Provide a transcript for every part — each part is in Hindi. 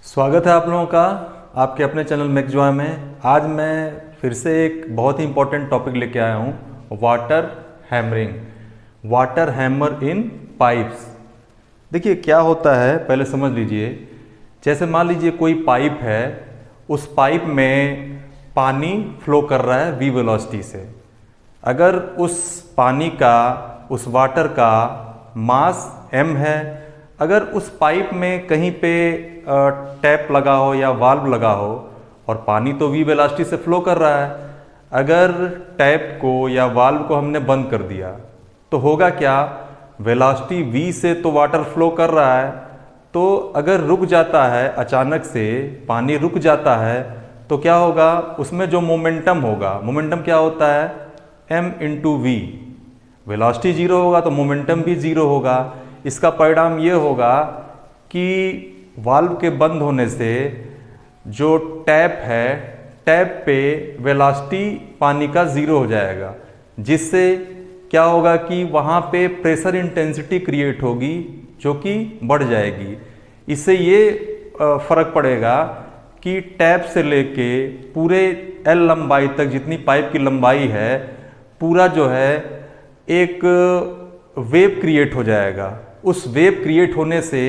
स्वागत है आप लोगों का आपके अपने चैनल मैक्सजॉय में। आज मैं फिर से एक बहुत ही इम्पोर्टेंट टॉपिक लेके आया हूँ, वाटर हैमरिंग, वाटर हैमर इन पाइप्स। देखिए क्या होता है, पहले समझ लीजिए। जैसे मान लीजिए कोई पाइप है, उस पाइप में पानी फ्लो कर रहा है v वेलोसिटी से। अगर उस पानी का, उस वाटर का मास m है, अगर उस पाइप में कहीं पे टैप लगा हो या वाल्व लगा हो और पानी तो v वेलोसिटी से फ्लो कर रहा है, अगर टैप को या वाल्व को हमने बंद कर दिया तो होगा क्या, वेलोसिटी v से तो वाटर फ्लो कर रहा है, तो अगर रुक जाता है, अचानक से पानी रुक जाता है तो क्या होगा, उसमें जो मोमेंटम होगा, मोमेंटम क्या होता है m into V. Velocity zero होगा तो मोमेंटम भी जीरो होगा। इसका परिणाम ये होगा कि वाल्व के बंद होने से जो टैप है, टैप पे वेलोसिटी पानी का ज़ीरो हो जाएगा, जिससे क्या होगा कि वहाँ पे प्रेशर इंटेंसिटी क्रिएट होगी जो कि बढ़ जाएगी। इससे ये फ़र्क पड़ेगा कि टैप से लेके पूरे L लंबाई तक, जितनी पाइप की लंबाई है, पूरा जो है एक वेव क्रिएट हो जाएगा। उस वेव क्रिएट होने से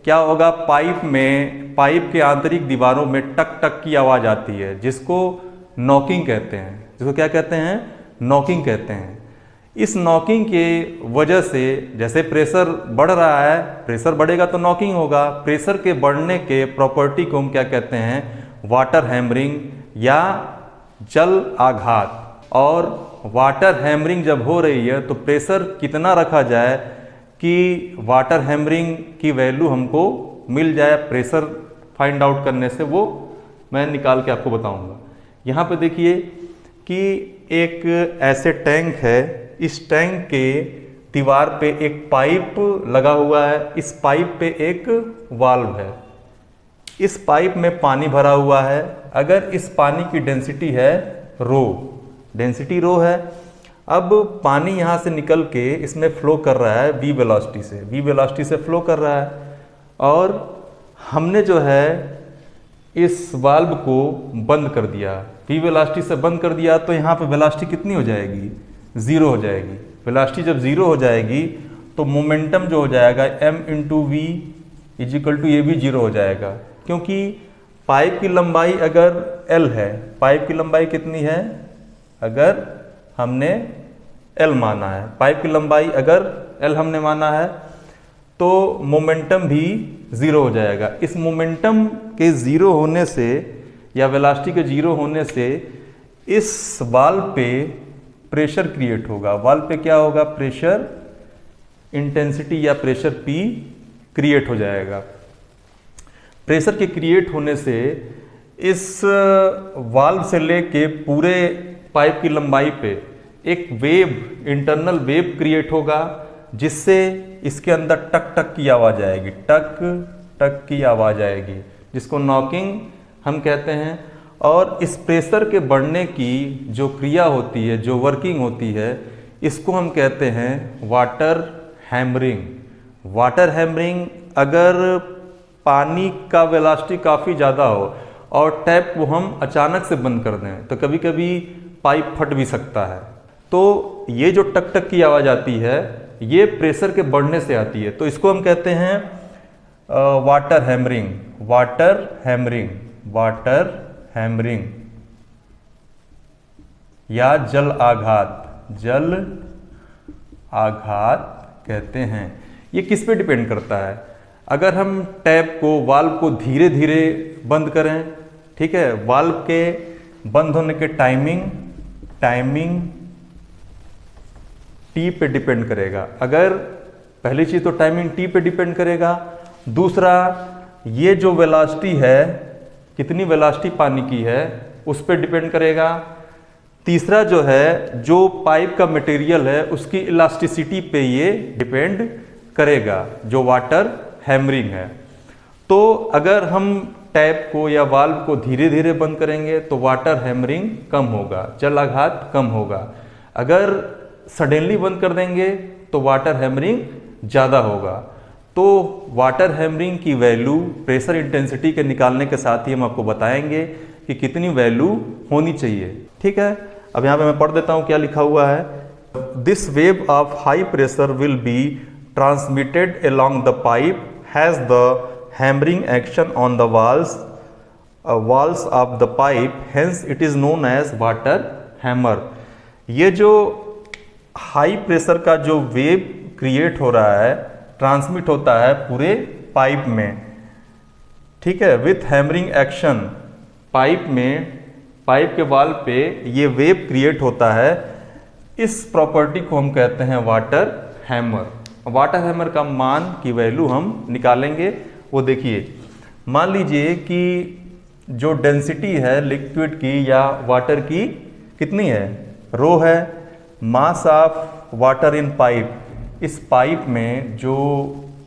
क्या होगा, पाइप में, पाइप के आंतरिक दीवारों में टक टक की आवाज़ आती है, जिसको नॉकिंग कहते हैं। जिसको क्या कहते हैं, नॉकिंग कहते हैं। इस नॉकिंग के वजह से जैसे प्रेशर बढ़ रहा है, प्रेशर बढ़ेगा तो नॉकिंग होगा। प्रेशर के बढ़ने के प्रॉपर्टी को हम क्या कहते हैं, वाटर हैमरिंग या जल आघात। और वाटर हैमरिंग जब हो रही है तो प्रेशर कितना रखा जाए कि वाटर हैमरिंग की वैल्यू हमको मिल जाए, प्रेशर फाइंड आउट करने से वो मैं निकाल के आपको बताऊंगा। यहाँ पे देखिए कि एक ऐसे टैंक है, इस टैंक के दीवार पे एक पाइप लगा हुआ है, इस पाइप पे एक वाल्व है, इस पाइप में पानी भरा हुआ है। अगर इस पानी की डेंसिटी है रो, डेंसिटी रो है, अब पानी यहाँ से निकल के इसमें फ्लो कर रहा है v वेलोसिटी से, v वेलोसिटी से फ्लो कर रहा है, और हमने जो है इस वाल्व को बंद कर दिया, v वेलोसिटी से बंद कर दिया, तो यहाँ पे वेलोसिटी कितनी हो जाएगी, ज़ीरो हो जाएगी। वेलोसिटी जब ज़ीरो हो जाएगी तो मोमेंटम जो हो जाएगा m into V is equal to ये भी जीरो हो जाएगा, क्योंकि पाइप की लंबाई अगर L है, पाइप की लंबाई कितनी है, अगर हमने L माना है, पाइप की लंबाई अगर L हमने माना है, तो मोमेंटम भी ज़ीरो हो जाएगा। इस मोमेंटम के ज़ीरो होने से या वेलोसिटी के ज़ीरो होने से इस वाल्व पे प्रेशर क्रिएट होगा। वाल्व पे क्या होगा, प्रेशर इंटेंसिटी या प्रेशर P क्रिएट हो जाएगा। प्रेशर के क्रिएट होने से इस वाल्व से लेके पूरे पाइप की लंबाई पे एक वेव, इंटरनल वेव क्रिएट होगा, जिससे इसके अंदर टक टक की आवाज़ आएगी, टक टक की आवाज़ आएगी, जिसको नॉकिंग हम कहते हैं। और इस प्रेशर के बढ़ने की जो क्रिया होती है, जो वर्किंग होती है, इसको हम कहते हैं वाटर हैमरिंग। वाटर हैमरिंग, अगर पानी का वेलोसिटी काफ़ी ज़्यादा हो और टैप को हम अचानक से बंद कर दें तो कभी कभी पाइप फट भी सकता है। तो ये जो टक टक की आवाज़ आती है, ये प्रेशर के बढ़ने से आती है, तो इसको हम कहते हैं water hammering, water hammering, water hammering या जल आघात, जल आघात कहते हैं। ये किस पे डिपेंड करता है, अगर हम टैप को, वाल्व को धीरे धीरे बंद करें, ठीक है, वाल्व के बंद होने के टाइमिंग T पे डिपेंड करेगा। अगर पहली चीज़ तो टाइमिंग T पे डिपेंड करेगा, दूसरा ये जो वेलोसिटी है, कितनी वेलोसिटी पानी की है, उस पर डिपेंड करेगा, तीसरा जो है, जो पाइप का मटेरियल है उसकी इलास्टिसिटी पे ये डिपेंड करेगा, जो वाटर हैमरिंग है। तो अगर हम टैप को या वाल्व को धीरे धीरे बंद करेंगे तो वाटर हैमरिंग कम होगा, जल आघात कम होगा। अगर सडनली बंद कर देंगे तो वाटर हैमरिंग ज़्यादा होगा। तो वाटर हैमरिंग की वैल्यू प्रेशर इंटेंसिटी के निकालने के साथ ही हम आपको बताएंगे कि कितनी वैल्यू होनी चाहिए। ठीक है, अब यहाँ पे मैं पढ़ देता हूँ क्या लिखा हुआ है। This wave of high pressure will be transmitted along the pipe has the hammering action on the walls of the pipe, hence it is known as water hammer। ये जो हाई प्रेशर का जो वेव क्रिएट हो रहा है, ट्रांसमिट होता है पूरे पाइप में, ठीक है, विथ हैमरिंग एक्शन, पाइप में, पाइप के वाल पे ये वेव क्रिएट होता है। इस प्रॉपर्टी को हम कहते हैं वाटर हैमर। वाटर हैमर का मान की वैल्यू हम निकालेंगे। वो देखिए, मान लीजिए कि जो डेंसिटी है लिक्विड की या वाटर की कितनी है, रो है। Mass of water in pipe, इस पाइप में जो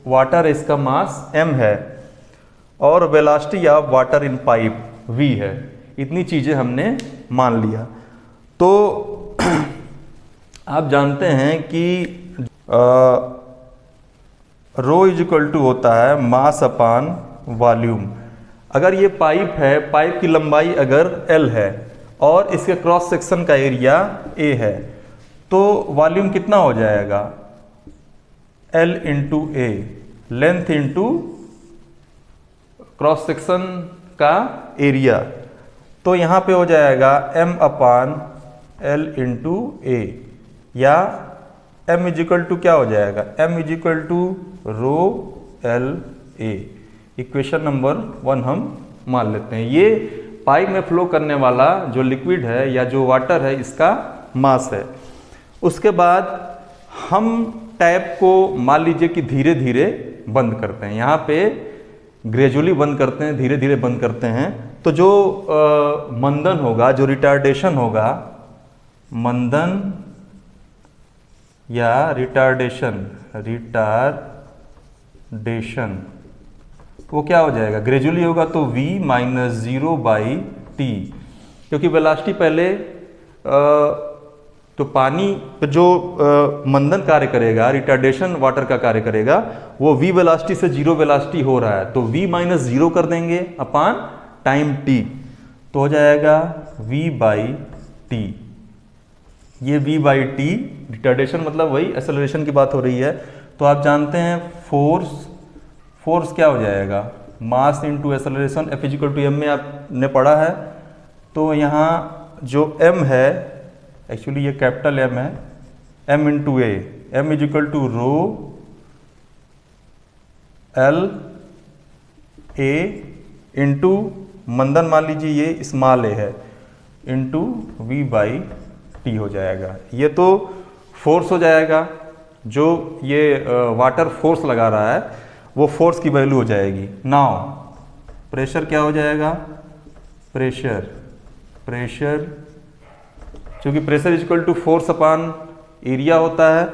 वाटर है इसका मास m है, और velocity of water in pipe v है। इतनी चीज़ें हमने मान लिया। तो आप जानते हैं कि रो इज इक्वल टू होता है मास अपान वॉल्यूम। अगर ये पाइप है, पाइप की लंबाई अगर L है और इसके क्रॉस सेक्शन का एरिया A है, तो वॉल्यूम कितना हो जाएगा, L into A, length into cross section का एरिया। तो यहाँ पे हो जाएगा M upon L into A, या M इजिकल टू क्या हो जाएगा, M is equal to rho L A। Equation number 1 हम मान लेते हैं। ये पाइप में फ्लो करने वाला जो लिक्विड है या जो वाटर है इसका मास है। उसके बाद हम टैप को मान लीजिए कि धीरे धीरे बंद करते हैं। यहाँ पे ग्रेजुअली बंद करते हैं, धीरे धीरे बंद करते हैं। तो जो मंदन होगा, जो रिटार्डेशन होगा, मंदन या रिटार्डेशन, वो क्या हो जाएगा, ग्रेजुअली होगा तो v माइनस 0 बाई टी, क्योंकि वेलोसिटी पहले तो पानी जो मंदन कार्य करेगा, रिटार्डेशन वाटर का कार्य करेगा, वो v वेलोसिटी से 0 वेलोसिटी हो रहा है, तो v माइनस 0 कर देंगे अपान टाइम t, तो हो जाएगा v बाई टी। ये v बाई टी, रिटार्डेशन मतलब वही एक्सेलरेशन की बात हो रही है। तो आप जानते हैं फोर्स क्या हो जाएगा, mass into acceleration, F is equal to m में आपने पढ़ा है। तो यहाँ जो m है, एक्चुअली ये कैपिटल M है, m into a, m is equal to rho L A into मंदन मान लीजिए ये स्मॉल a है, इंटू v बाई टी हो जाएगा। ये तो फोर्स हो जाएगा, जो ये वाटर फोर्स लगा रहा है वो फोर्स की वैल्यू हो जाएगी। नाउ प्रेशर क्या हो जाएगा, प्रेशर क्योंकि pressure is equal to force upon area होता है,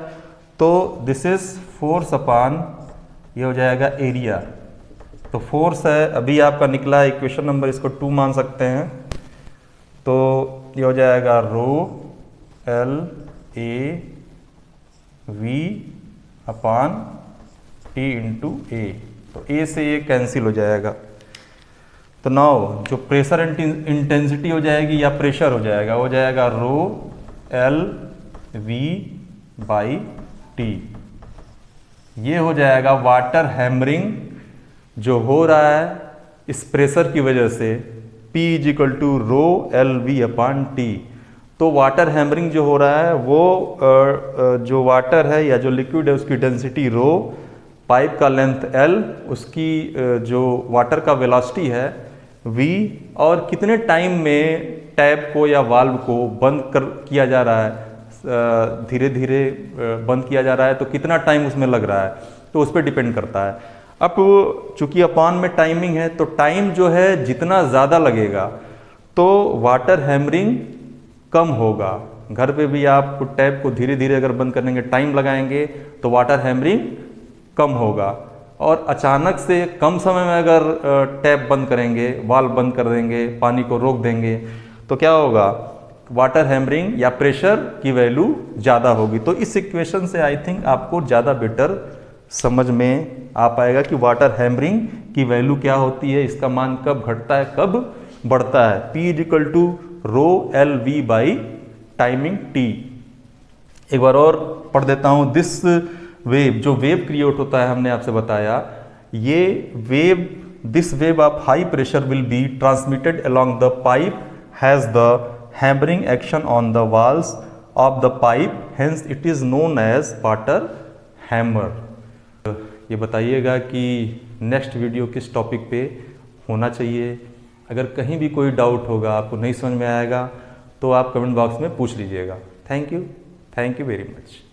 तो दिस इज फोर्स अपान, ये हो जाएगा एरिया। तो फोर्स है, अभी आपका निकला इक्वेशन नंबर, इसको 2 मान सकते हैं। तो ये हो जाएगा rho L A V upon T into A. तो A से ये कैंसिल हो जाएगा। तो नाउ जो प्रेशर इंटेंसिटी हो जाएगी या प्रेशर हो जाएगा rho L V by T. ये हो जाएगा वाटर हैमरिंग जो हो रहा है इस प्रेशर की वजह से, P is equal to rho L V upon T. तो वाटर हैमरिंग जो हो रहा है वो जो वाटर है या जो लिक्विड है उसकी डेंसिटी रो, पाइप का लेंथ L, उसकी जो वाटर का वेलोसिटी है V, और कितने टाइम में टैप को या वाल्व को बंद किया जा रहा है, धीरे धीरे बंद किया जा रहा है, तो कितना टाइम उसमें लग रहा है, तो उस पर डिपेंड करता है। अब चूंकि अपान में टाइमिंग है, तो टाइम जो है जितना ज़्यादा लगेगा तो वाटर हैमरिंग कम होगा। घर पे भी आप टैप को धीरे धीरे अगर बंद करने के टाइम लगाएंगे तो वाटर हैमरिंग कम होगा, और अचानक से कम समय में अगर टैप बंद करेंगे, वाल्व बंद कर देंगे, पानी को रोक देंगे, तो क्या होगा, वाटर हैमरिंग या प्रेशर की वैल्यू ज़्यादा होगी। तो इस इक्वेशन से आई थिंक आपको ज़्यादा बेटर समझ में आ पाएगा कि वाटर हैमरिंग की वैल्यू क्या होती है, इसका मान कब घटता है कब बढ़ता है। P is equal to rho L V by timing T. एक बार और पढ़ देता हूँ। दिस वेव, जो वेव क्रिएट होता है हमने आपसे बताया, ये wave, this wave of high pressure will be transmitted along the pipe has the hammering action on the walls of the pipe, hence it is known as water hammer. ये बताइएगा कि नेक्स्ट वीडियो किस टॉपिक पे होना चाहिए। अगर कहीं भी कोई डाउट होगा, आपको नहीं समझ में आएगा, तो आप कमेंट बॉक्स में पूछ लीजिएगा। Thank you very much.